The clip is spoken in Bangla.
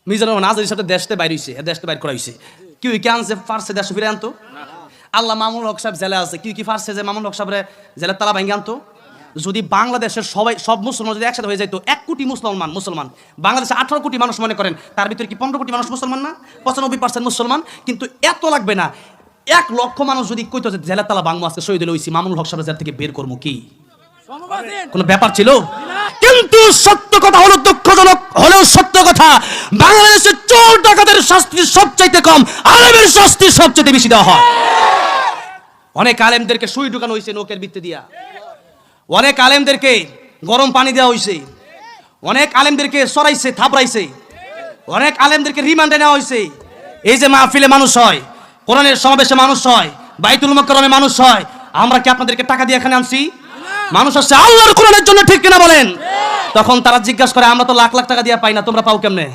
মিজানুর রহমান আজহারীর সাথে দেশতে বাইর হইছে, দেশতে বাইর করা হইছে। কি কি আনছে ফার্সে দেশ ফিরে আনতো? আল্লাহ মামুনুল হক সাহেব জেলে আছে, কি ফার্সে যে মামুনুল হক সাহেবের জেলের তালা ভাঙ্গে আনতো? যদি বাংলাদেশের সব মুসলমান যদি একসাথে হয়ে যাইতো, 1 কোটি মুসলমান, বাংলাদেশে 18 কোটি মানুষ মনে করেন, তার ভিতরে কি 15 কোটি মানুষ মুসলমান না? 95% মুসলমান। কিন্তু এত লাগবে না, 1 লক্ষ মানুষ যদি কইতো যে জেলের তালা ভাঙবো, আজকে শহীদ হইছি, মামুনুল হক সাহেব জেল থেকে বের করবো, কি কোনো ব্যাপার ছিল? কিন্তু সত্য কথা হলো, দুঃখজনক হলেও সত্য কথা, বাংলাদেশের চোর ডাকাতের শাস্তি সবচাইতে কম, আলেমের শাস্তি সবচেয়ে বেশি দেওয়া হয়। অনেক আলেমদেরকে সুই ঢুকানো হয়েছে নৌকের ভিত্তি দিয়া, অনেক আলেমদেরকে গরম পানি দেওয়া হয়েছে, অনেক আলেমদেরকে সরাইছে, থাপড়াইছে, অনেক আলেমদেরকে রিমান্ডে নেওয়া হয়েছে। এই যে মাহফিলে মানুষ হয়, কোরআনের সমাবেশে মানুষ হয়, বাইতুল মুকাররমে মানুষ হয়, আমরা কি আপনাদেরকে টাকা দিয়ে এখানে আনছি? মানুষ আসছে আল্লাহর কোরআনের জন্য, ঠিক কিনা বলেন? তখন তারা জিজ্ঞাসা করে, আমরা তো লাখ লাখ টাকা দিয়ে পাই না, তোমরা পাও কেমনে?